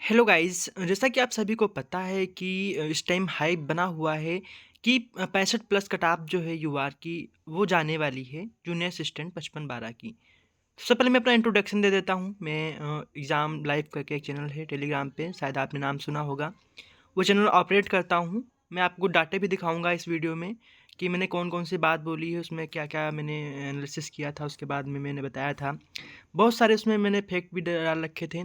Hello guys, जैसा कि आप सभी को पता है कि इस टाइम हाइप बना हुआ है कि 65 प्लस कट-ऑफ जो है यूआर की वो जाने वाली है जूनियर असिस्टेंट 55-12 की। सबसे पहले मैं अपना इंट्रोडक्शन दे देता हूँ। मैं एग्ज़ाम लाइव करके एक चैनल है टेलीग्राम पे, शायद आपने नाम सुना होगा। वो चैनल ऑपरेट करता हूँ। मैं आपको डाटा भी दिखाऊँगा इस वीडियो में कि मैंने कौन-कौन सी बात बोली है, उसमें क्या-क्या मैंने एनालिसिस किया था, उसके बाद में मैंने बताया था। बहुत सारे उसमें मैंने फैक्ट भी डाल रखे थे।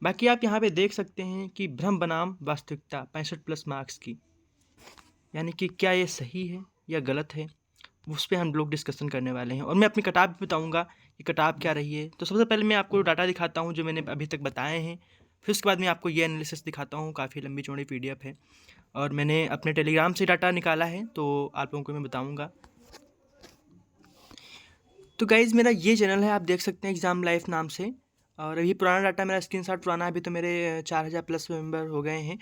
बाकी आप यहाँ पे देख सकते हैं कि भ्रम बनाम वास्तविकता 65 प्लस मार्क्स की, यानी कि क्या ये सही है या गलत है, उस पे हम लोग डिस्कशन करने वाले हैं और मैं अपनी किताब भी बताऊँगा कि किताब क्या रही है। तो सबसे पहले मैं आपको डाटा दिखाता हूँ जो मैंने अभी तक बताए हैं, फिर उसके बाद मैं आपको ये एनालिसिस दिखाता हूँ। काफ़ी लंबी चौड़ी पीडीएफ है और मैंने अपने टेलीग्राम से डाटा निकाला है, तो आप लोगों को मैं बताऊँगा। तो गाइज़, मेरा ये चैनल है, आप देख सकते हैं एग्ज़ाम लाइफ नाम से। और अभी पुराना डाटा, मेरा स्क्रीनशॉट पुराना है, अभी तो मेरे 4000 प्लस मेंबर हो गए हैं।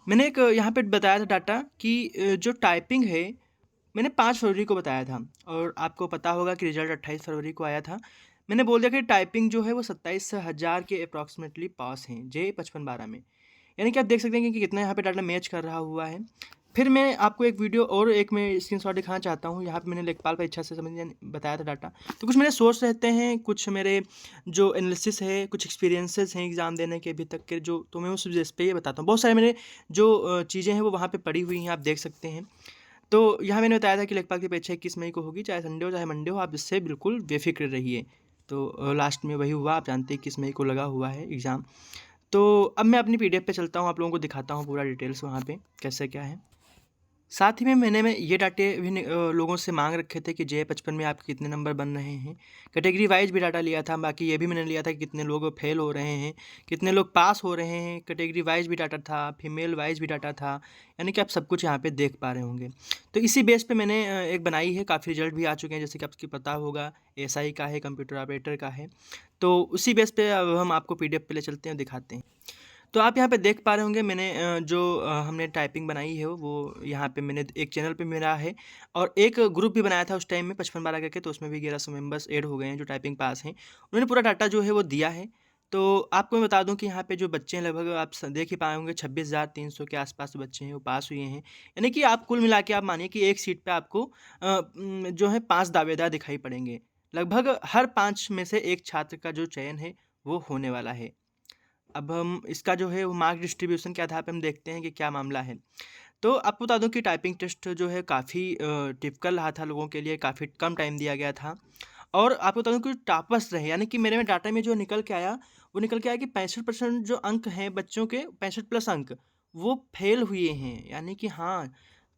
मैंने एक यहाँ पे बताया था डाटा कि जो टाइपिंग है, मैंने 5 फरवरी को बताया था और आपको पता होगा कि रिजल्ट 28 फरवरी को आया था। मैंने बोल दिया कि टाइपिंग जो है वो 27,000 के अप्रॉक्सिमेटली पास हैं जे 55-12 में। यानी कि आप देख सकते हैं कि कितना यहाँ पे डाटा मैच कर रहा हुआ है। फिर मैं आपको एक वीडियो और एक मैं स्क्रीनशॉट दिखाना चाहता हूँ। यहाँ पे मैंने लेखपाल परीक्षा से संबंधित बताया था डाटा। तो कुछ मेरे सोर्स रहते हैं, कुछ मेरे जो एनालिसिस है, कुछ एक्सपीरियंसेस हैं एग्ज़ाम देने के अभी तक के, जो तो मैं उस बेस पे ये बताता हूँ। बहुत सारे मेरे जो चीज़ें हैं वो वहाँ पे पड़ी हुई हैं, आप देख सकते हैं। तो यहाँ मैंने बताया था कि लेखपाल की परीक्षा 21 मई को होगी, चाहे संडे हो चाहे मंडे हो, आप इससे बिल्कुल बेफ़िक्र रहिए। तो लास्ट में वही हुआ, आप जानते हैं 21 मई को लगा हुआ है एग्ज़ाम। तो अब मैं अपनी पीडीएफ पे चलता हूँ, आप लोगों को दिखाता हूँ पूरा डिटेल्स वहाँ पे कैसे क्या है। साथ ही में मैंने ये डाटे भी लोगों से मांग रखे थे कि जे 55 में आपके कितने नंबर बन रहे हैं। कैटेगरी वाइज भी डाटा लिया था, बाकी ये भी मैंने लिया था कि कितने लोग फेल हो रहे हैं, कितने लोग पास हो रहे हैं। कैटेगरी वाइज भी डाटा था, फीमेल वाइज भी डाटा था, यानी कि आप सब कुछ यहाँ पे देख पा रहे होंगे। तो इसी बेस पे मैंने एक बनाई है, काफ़ी रिजल्ट भी आ चुके हैं, जैसे कि आपको पता होगा एसआई का है, कंप्यूटर ऑपरेटर का है। तो उसी बेस पे अब हम आपको पीडीएफ पे ले चलते हैं और दिखाते हैं। तो आप यहाँ पे देख पा रहे होंगे, मैंने हमने टाइपिंग बनाई है वो यहाँ पे मैंने एक चैनल पे मेरा है और एक ग्रुप भी बनाया था उस टाइम में 55-12 करके, तो उसमें भी 1100 मेंबर्स ऐड हो गए हैं जो टाइपिंग पास हैं। उन्होंने पूरा डाटा जो है वो दिया है। तो आपको मैं बता दूं कि यहाँ पे जो बच्चे हैं, लगभग आप देख ही पाए होंगे 26,300 के आसपास बच्चे हैं वो पास हुए हैं। यानी कि आप कुल मिला के आप मानिए कि एक सीट पे आपको जो है 5 दावेदार दिखाई पड़ेंगे। लगभग हर 5 में से एक छात्र का जो चयन है वो होने वाला है। अब हम इसका जो है वो मार्क डिस्ट्रीब्यूशन के आधार पे हम देखते हैं कि क्या मामला है। तो आपको बता दूं कि टाइपिंग टेस्ट जो है काफ़ी टिपिकल रहा था लोगों के लिए, काफ़ी कम टाइम दिया गया था। और आपको बता दूं कि टॉपर्स रहे, यानी कि मेरे में डाटा में जो निकल के आया, वो निकल के आया कि 65% जो अंक हैं बच्चों के, 65 प्लस अंक, वो फेल हुए हैं। यानी कि हाँ,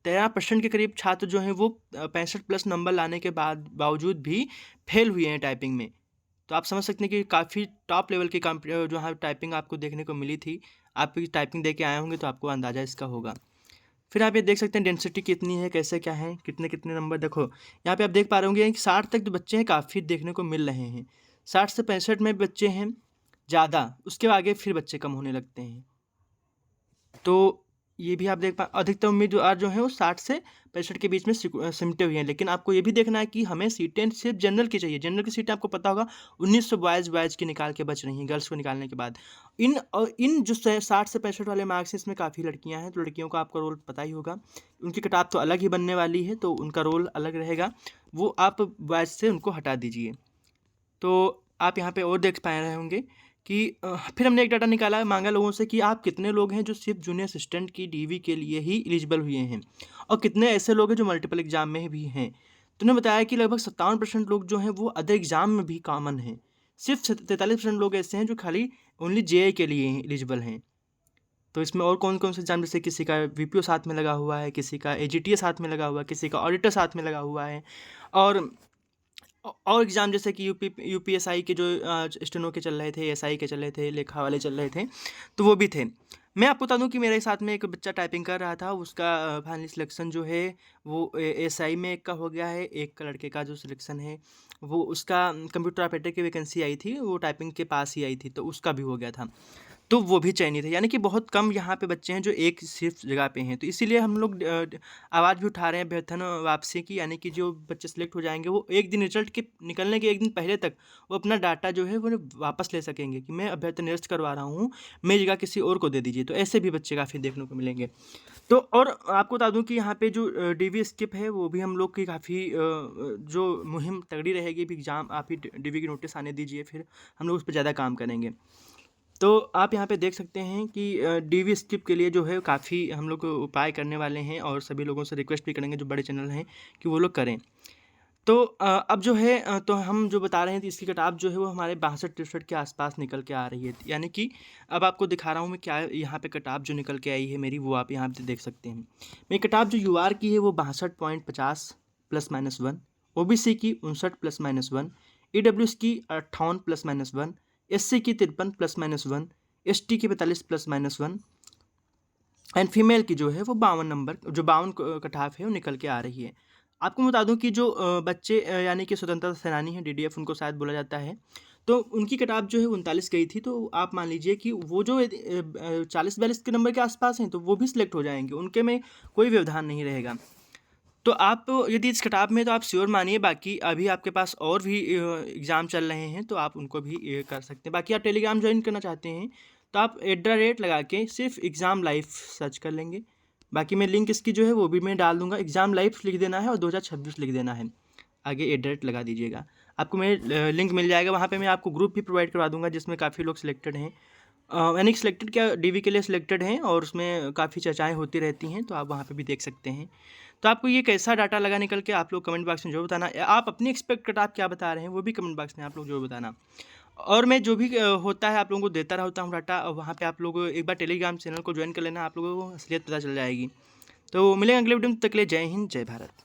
13% के करीब छात्र जो हैं वो 65 प्लस नंबर लाने के बाद बावजूद भी फेल हुए हैं टाइपिंग में। तो आप समझ सकते हैं कि काफ़ी टॉप लेवल की जो यहाँ टाइपिंग आपको देखने को मिली थी। आप भी टाइपिंग दे के आए होंगे तो आपको अंदाज़ा इसका होगा। फिर आप ये देख सकते हैं डेंसिटी कितनी है, कैसे क्या है, कितने-कितने नंबर देखो। यहाँ पे आप देख पा रहे होंगे कि 60 तक जो बच्चे हैं काफ़ी देखने को मिल रहे हैं। 60 से 65 में बच्चे हैं ज़्यादा, उसके आगे फिर बच्चे कम होने लगते हैं। तो ये भी आप देख पा अधिकतर उम्मीदवार जो हैं वो 60 से 65 के बीच में सिमटे हुए हैं। लेकिन आपको ये भी देखना है कि हमें सीटें सिर्फ जनरल की चाहिए। जनरल की सीटें आपको पता होगा 1900 बॉयज़ बॉयज़ की निकाल के बच रही हैं, गर्ल्स को निकालने के बाद। इन जो 60 से 65 वाले मार्क्स हैं, इसमें काफ़ी लड़कियाँ हैं, तो लड़कियों का आपका रोल पता ही होगा। उनकी कट ऑफ तो अलग ही बनने वाली है, तो उनका रोल अलग रहेगा। वो आप बॉयज़ से उनको हटा दीजिए। तो आप यहाँ पे और देख पा रहे होंगे कि फिर हमने एक डाटा निकाला, मांगा लोगों से कि आप कितने लोग हैं जो सिर्फ जूनियर असिस्टेंट की डीवी के लिए ही एलिजिबल हुए हैं और कितने ऐसे लोग हैं जो मल्टीपल एग्जाम में भी हैं। तो उन्होंने बताया कि लगभग 57% लोग जो हैं वो अदर एग्जाम में भी कॉमन हैं। सिर्फ 43% लोग ऐसे हैं जो खाली ओनली जेई के लिए एलिजिबल हैं। तो इसमें और कौन कौन से एग्जाम, जैसे किसी का वीपीओ साथ में लगा हुआ है, किसी का एजीटीए साथ में लगा हुआ है, किसी का ऑडिटर साथ में लगा हुआ है, और और एग्ज़ाम जैसे कि यूपीएसआई के जो स्टेनो के चल रहे थे, एसआई के चल रहे थे, लेखा वाले चल रहे थे, तो वो भी थे। मैं आपको बता दूं कि मेरे साथ में एक बच्चा टाइपिंग कर रहा था, उसका फाइनल सिलेक्शन जो है वो एसआई में एक का हो गया है, एक का लड़के का जो सिलेक्शन है वो उसका कंप्यूटर ऑपरेटर की वैकेंसी आई थी, वो टाइपिंग के पास ही आई थी, तो उसका भी हो गया था। तो वो भी चयनित है, यानी कि बहुत कम यहाँ पे बच्चे हैं जो एक सिर्फ जगह पे हैं। तो इसीलिए हम लोग आवाज़ भी उठा रहे हैं अभ्यर्थन वापसी की, यानी कि जो बच्चे सेलेक्ट हो जाएंगे वो एक दिन रिजल्ट के निकलने के एक दिन पहले तक वो अपना डाटा जो है वो वापस ले सकेंगे कि मैं अभ्यर्थन निरस्त करवा रहा हूँ, मेरी जगह किसी और को दे दीजिए। तो ऐसे भी बच्चे काफ़ी देखने को मिलेंगे। तो और आपको बता दूं कि यहाँ पे जो डीवी स्किप है वो भी हम लोग की काफ़ी जो मुहिम तगड़ी रहेगी। भी एग्ज़ाम आप ही डीवी की नोटिस आने दीजिए, फिर हम लोग उस पर ज़्यादा काम करेंगे। तो आप यहाँ पे देख सकते हैं कि डीवी स्किप के लिए जो है काफ़ी हम लोग उपाय करने वाले हैं, और सभी लोगों से रिक्वेस्ट भी करेंगे जो बड़े चैनल हैं कि वो लोग करें। तो अब जो है तो हम जो बता रहे हैं, तो इसकी कटाव जो है वो हमारे 62-63 के आसपास निकल के आ रही है। यानी कि अब आपको दिखा रहा हूँ मैं क्या यहाँ पे कटाव जो निकल के आई है मेरी, वो आप यहाँ पे देख सकते हैं। मेरी कटाव जो यूआर की है वो 62.50 +-1, ओबीसी की 59 +-1, ईडब्ल्यूएस की 58 +-1, एससी की 53 +-1, एसटी की 45 +-1 एंड फीमेल की जो है वो 52 नंबर, जो 52 कटाव है वो निकल के आ रही है। आपको बता दूं कि जो बच्चे यानी कि स्वतंत्रता सेनानी हैं, डीडीएफ उनको शायद बोला जाता है, तो उनकी कटाव जो है 39 गई थी। तो आप मान लीजिए कि वो जो 40-42 के नंबर के आसपास हैं तो वो भी सिलेक्ट हो जाएंगे, उनके में कोई व्यवधान नहीं रहेगा। तो आप यदि इस कटाव में तो आप श्योर मानिए, बाकी अभी आपके पास और भी एग्ज़ाम चल रहे हैं तो आप उनको भी कर सकते हैं। बाकी आप टेलीग्राम ज्वाइन करना चाहते हैं तो आप @ लगा के सिर्फ एग्ज़ाम लाइव सर्च कर लेंगे। बाकी मैं लिंक इसकी जो है वो भी मैं डाल दूंगा। एग्ज़ाम लाइव लिख देना है और 2026 लिख देना है, आगे @ लगा दीजिएगा। आपको मैं लिंक मिल जाएगा। वहाँ पे मैं आपको ग्रुप भी प्रोवाइड करवा दूंगा जिसमें काफ़ी लोग सिलेक्टेड हैं, यानी सिलेक्टेड क्या, डीवी के लिए सिलेक्टेड हैं, और उसमें काफ़ी चर्चाएँ होती रहती हैं, तो आप वहाँ पे भी देख सकते हैं। तो आपको ये कैसा डाटा लगा निकल के, आप लोग कमेंट बॉक्स में जरूर बताना। आप अपनी एक्सपेक्ट कट आप क्या बता रहे हैं वो भी कमेंट बॉक्स में आप लोग जरूर बताना। और मैं जो भी होता है आप लोगों को देता रहता हूँ डाटा, वहाँ पे आप लोग एक बार टेलीग्राम चैनल को ज्वाइन कर लेना, आप लोगों को असलियत पता चल जाएगी। तो मिलेंगे अगले वीडियो में, तक के लिए जय हिंद जय भारत।